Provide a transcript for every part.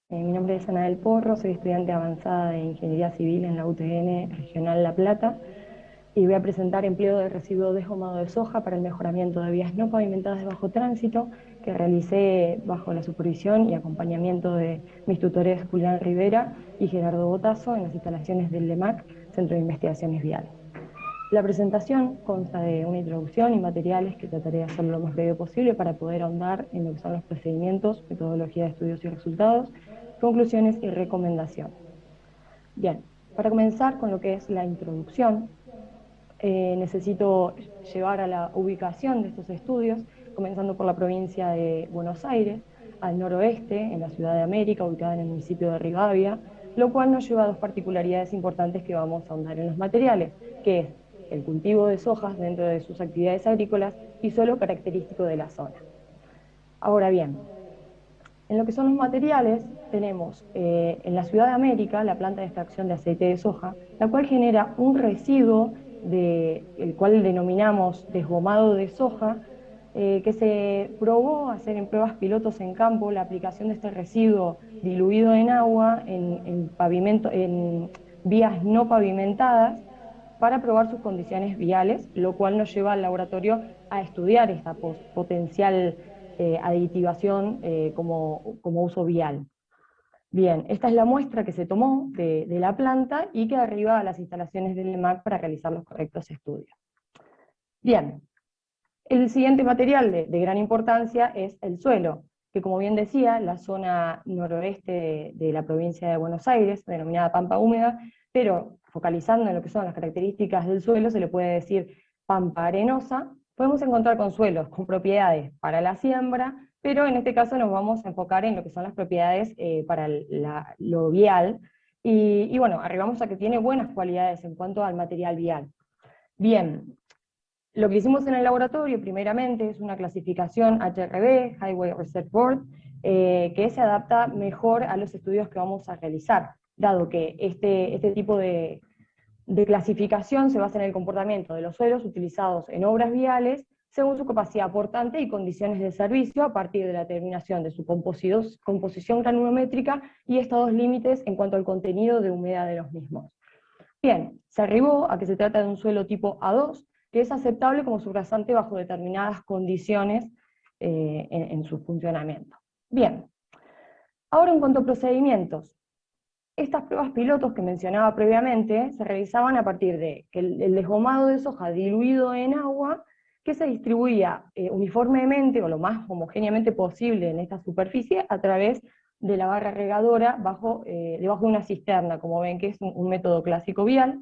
Mi nombre es Ana del Porro, soy estudiante avanzada de Ingeniería Civil en la UTN Regional La Plata y voy a presentar empleo de residuo desgomado de soja para el mejoramiento de vías no pavimentadas de bajo tránsito que realicé bajo la supervisión y acompañamiento de mis tutores Julián Rivera y Gerardo Botazo en las instalaciones del LEMAC, Centro de Investigaciones Viales. La presentación consta de una introducción y materiales que trataré de hacerlo lo más breve posible para poder ahondar en lo que son los procedimientos, metodología de estudios y resultados, conclusiones y recomendaciones. Bien, para comenzar con lo que es la introducción, necesito llevar a la ubicación de estos estudios, comenzando por la provincia de Buenos Aires, al noroeste, en la Ciudad de América, ubicada en el municipio de Rivadavia, lo cual nos lleva a dos particularidades importantes que vamos a ahondar en los materiales, que es el cultivo de sojas dentro de sus actividades agrícolas y suelo característico de la zona. Ahora bien, en lo que son los materiales, tenemos en la Ciudad de América la planta de extracción de aceite de soja, la cual genera un residuo el cual denominamos desgomado de soja, que se probó hacer en pruebas pilotos en campo la aplicación de este residuo diluido en agua en vías no pavimentadas para probar sus condiciones viales, lo cual nos lleva al laboratorio a estudiar esta potencial aditivación como uso vial. Bien, esta es la muestra que se tomó de la planta y que arriba a las instalaciones del EMAC para realizar los correctos estudios. Bien, el siguiente material de gran importancia es el suelo, que como bien decía, la zona noroeste de la provincia de Buenos Aires, denominada Pampa Húmeda, pero focalizando en lo que son las características del suelo, se le puede decir pampa arenosa. Podemos encontrar con suelos con propiedades para la siembra, pero en este caso nos vamos a enfocar en lo que son las propiedades para lo vial, y bueno, arribamos a que tiene buenas cualidades en cuanto al material vial. Bien, lo que hicimos en el laboratorio, primeramente, es una clasificación HRB, Highway Research Board, que se adapta mejor a los estudios que vamos a realizar, dado que este tipo de clasificación se basa en el comportamiento de los suelos utilizados en obras viales según su capacidad aportante y condiciones de servicio a partir de la determinación de su composición granulométrica y estados límites en cuanto al contenido de humedad de los mismos. Bien, se arribó a que se trata de un suelo tipo A2, que es aceptable como subrasante bajo determinadas condiciones en su funcionamiento. Bien, ahora en cuanto a procedimientos, estas pruebas pilotos que mencionaba previamente se realizaban a partir de que el desgomado de soja diluido en agua, que se distribuía uniformemente o lo más homogéneamente posible en esta superficie a través de la barra regadora debajo de una cisterna, como ven que es un método clásico vial.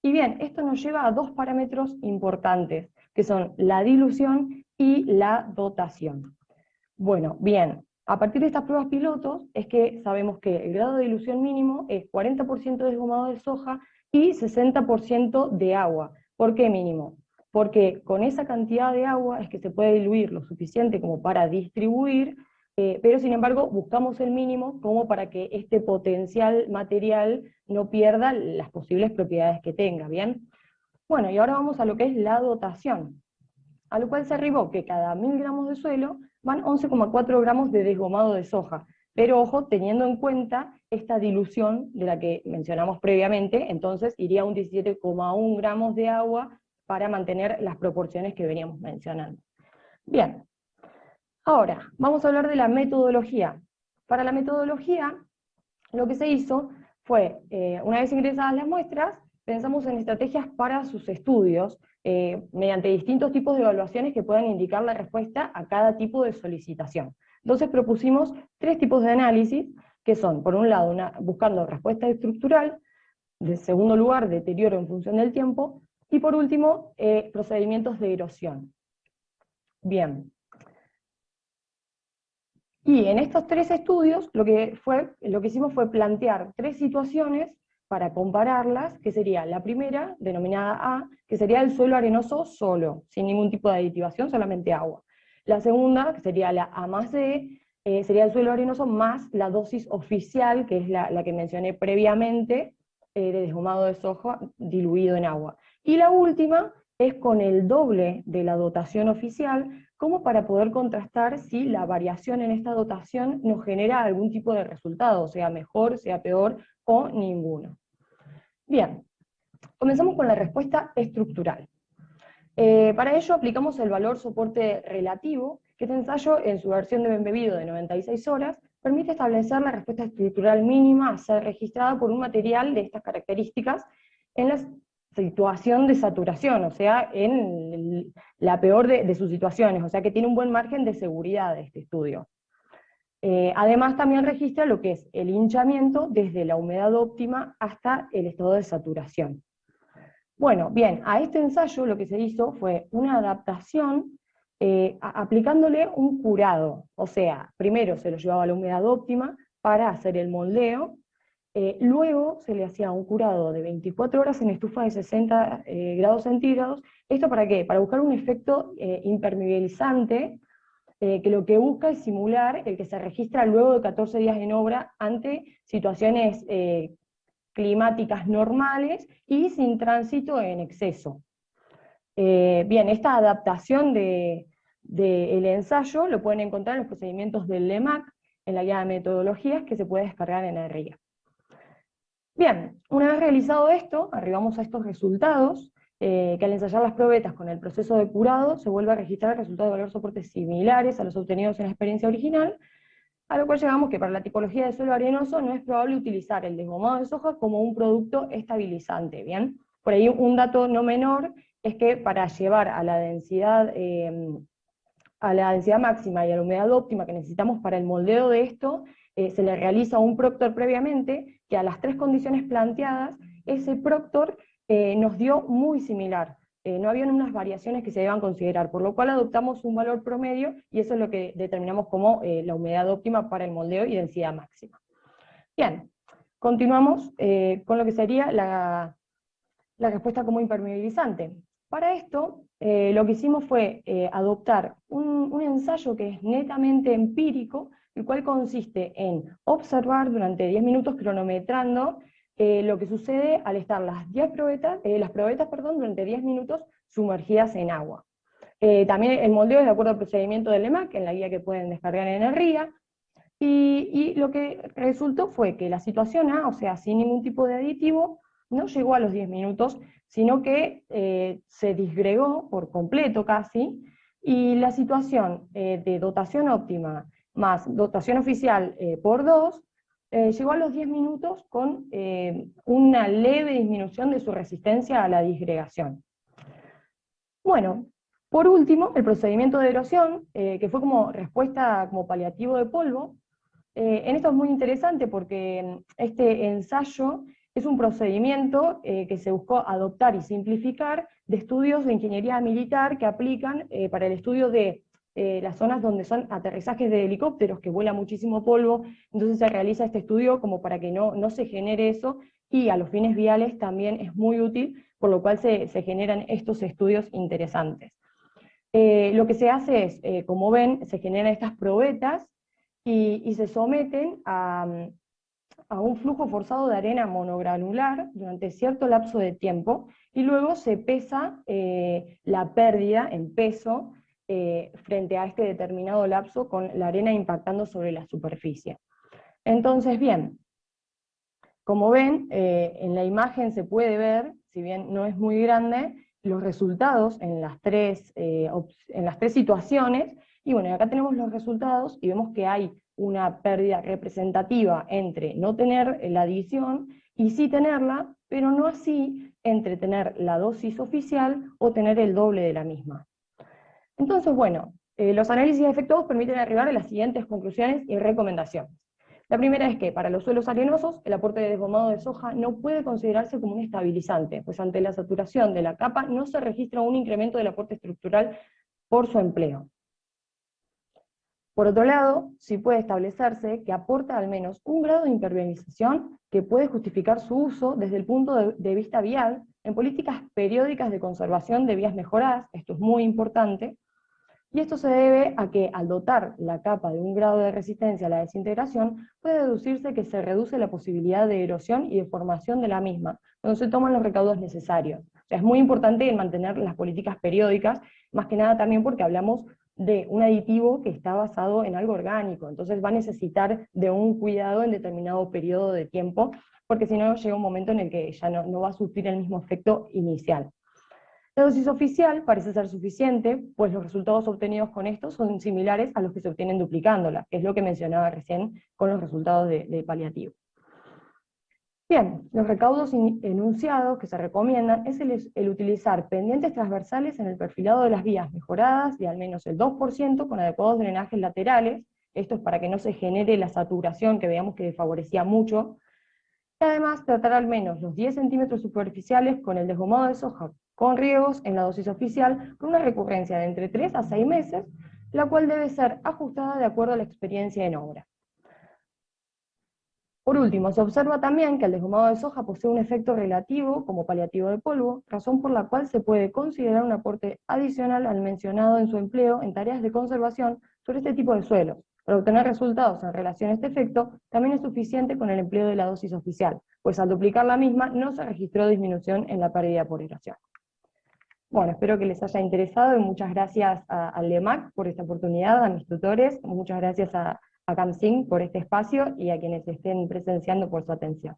Y bien, esto nos lleva a dos parámetros importantes, que son la dilución y la dotación. Bueno, bien, a partir de estas pruebas pilotos es que sabemos que el grado de dilución mínimo es 40% de desgomado de soja y 60% de agua. ¿Por qué mínimo? Porque con esa cantidad de agua es que se puede diluir lo suficiente como para distribuir, pero sin embargo buscamos el mínimo como para que este potencial material no pierda las posibles propiedades que tenga, ¿bien? Bueno, y ahora vamos a lo que es la dotación, a lo cual se arribó que cada 1000 gramos de suelo van 11,4 gramos de desgomado de soja, pero ojo, teniendo en cuenta esta dilución de la que mencionamos previamente, entonces iría un 17,1 gramos de agua para mantener las proporciones que veníamos mencionando. Bien, ahora vamos a hablar de la metodología. Para la metodología, lo que se hizo fue, una vez ingresadas las muestras, pensamos en estrategias para sus estudios, mediante distintos tipos de evaluaciones que puedan indicar la respuesta a cada tipo de solicitación. Entonces propusimos tres tipos de análisis, que son, por un lado, buscando respuesta estructural, de segundo lugar, deterioro en función del tiempo, y por último, procedimientos de erosión. Bien. Y en estos tres estudios lo que hicimos fue plantear tres situaciones para compararlas, que sería la primera, denominada A, que sería el suelo arenoso solo, sin ningún tipo de aditivación, solamente agua. La segunda, que sería la A más D, sería el suelo arenoso más la dosis oficial, que es la que mencioné previamente, de desgomado de soja diluido en agua. Y la última es con el doble de la dotación oficial, como para poder contrastar si la variación en esta dotación nos genera algún tipo de resultado, sea mejor, sea peor o ninguno. Bien, comenzamos con la respuesta estructural. Para ello aplicamos el valor soporte relativo, que este ensayo en su versión de embebido de 96 horas permite establecer la respuesta estructural mínima a ser registrada por un material de estas características en la situación de saturación, o sea, en la peor de sus situaciones, o sea que tiene un buen margen de seguridad de este estudio. Además también registra lo que es el hinchamiento desde la humedad óptima hasta el estado de saturación. Bueno, bien, a este ensayo lo que se hizo fue una adaptación aplicándole un curado, o sea, primero se lo llevaba a la humedad óptima para hacer el moldeo, luego se le hacía un curado de 24 horas en estufa de 60 grados centígrados. ¿Esto para qué? Para buscar un efecto impermeabilizante, que lo que busca es simular el que se registra luego de 14 días en obra ante situaciones climáticas normales y sin tránsito en exceso. Bien, esta adaptación del ensayo lo pueden encontrar en los procedimientos del LEMAC, en la guía de metodologías que se puede descargar en la RIA. Bien, una vez realizado esto, arribamos a estos resultados, que al ensayar las probetas con el proceso de curado, se vuelve a registrar resultados de valor soporte similares a los obtenidos en la experiencia original, a lo cual llegamos que para la tipología de suelo arenoso no es probable utilizar el desgomado de soja como un producto estabilizante, ¿bien? Por ahí un dato no menor es que para llevar a la densidad máxima y a la humedad óptima que necesitamos para el moldeo de esto, se le realiza un proctor previamente, que a las 3 condiciones planteadas, ese proctor nos dio muy similar. No habían unas variaciones que se deban considerar, por lo cual adoptamos un valor promedio, y eso es lo que determinamos como la humedad óptima para el moldeo y densidad máxima. Bien, continuamos con lo que sería la respuesta como impermeabilizante. Para esto, lo que hicimos fue adoptar un ensayo que es netamente empírico, el cual consiste en observar durante 10 minutos cronometrando lo que sucede al estar las probetas durante 10 minutos sumergidas en agua. También el moldeo es de acuerdo al procedimiento del EMAC, en la guía que pueden descargar en el RIA, y lo que resultó fue que la situación A, o sea, sin ningún tipo de aditivo, no llegó a los 10 minutos, sino que se disgregó por completo casi, y la situación de dotación óptima más dotación oficial por 2, llegó a los 10 minutos con una leve disminución de su resistencia a la disgregación. Bueno, por último, el procedimiento de erosión, que fue como respuesta como paliativo de polvo. En esto es muy interesante porque este ensayo es un procedimiento que se buscó adoptar y simplificar de estudios de ingeniería militar que aplican para el estudio de las zonas donde son aterrizajes de helicópteros, que vuela muchísimo polvo. Entonces se realiza este estudio como para que no se genere eso, y a los fines viales también es muy útil, por lo cual se generan estos estudios interesantes. Lo que se hace es, como ven, se generan estas probetas y se someten a un flujo forzado de arena monogranular durante cierto lapso de tiempo, y luego se pesa la pérdida en peso frente a este determinado lapso, con la arena impactando sobre la superficie. Entonces, bien, como ven, en la imagen se puede ver, si bien no es muy grande, los resultados en las tres situaciones. Y bueno, acá tenemos los resultados y vemos que hay una pérdida representativa entre no tener la adición y sí tenerla, pero no así entre tener la dosis oficial o tener el doble de la misma. Entonces, bueno, los análisis efectuados permiten arribar a las siguientes conclusiones y recomendaciones. La primera es que para los suelos arenosos el aporte de desgomado de soja no puede considerarse como un estabilizante, pues ante la saturación de la capa no se registra un incremento del aporte estructural por su empleo. Por otro lado, sí puede establecerse que aporta al menos un grado de impermeabilización que puede justificar su uso desde el punto de vista vial en políticas periódicas de conservación de vías mejoradas. Esto es muy importante, y esto se debe a que al dotar la capa de un grado de resistencia a la desintegración, puede deducirse que se reduce la posibilidad de erosión y deformación de la misma, cuando se toman los recaudos necesarios. O sea, es muy importante el mantener las políticas periódicas, más que nada también porque hablamos de un aditivo que está basado en algo orgánico, entonces va a necesitar de un cuidado en determinado periodo de tiempo, porque si no llega un momento en el que ya no va a surtir el mismo efecto inicial. La dosis oficial parece ser suficiente, pues los resultados obtenidos con esto son similares a los que se obtienen duplicándola, que es lo que mencionaba recién con los resultados de paliativo. Bien, los recaudos enunciados que se recomiendan es el utilizar pendientes transversales en el perfilado de las vías mejoradas de al menos el 2% con adecuados drenajes laterales. Esto es para que no se genere la saturación que veamos que favorecía mucho. Y además tratar al menos los 10 centímetros superficiales con el desgomado de soja con riegos en la dosis oficial con una recurrencia de entre 3 a 6 meses, la cual debe ser ajustada de acuerdo a la experiencia en obra. Por último, se observa también que el desgomado de soja posee un efecto relativo como paliativo de polvo, razón por la cual se puede considerar un aporte adicional al mencionado en su empleo en tareas de conservación sobre este tipo de suelos. Para obtener resultados en relación a este efecto, también es suficiente con el empleo de la dosis oficial, pues al duplicar la misma no se registró disminución en la pérdida por erosión. Bueno, espero que les haya interesado y muchas gracias al LEMAC por esta oportunidad, a mis tutores, muchas gracias a CAMSIN por este espacio y a quienes estén presenciando por su atención.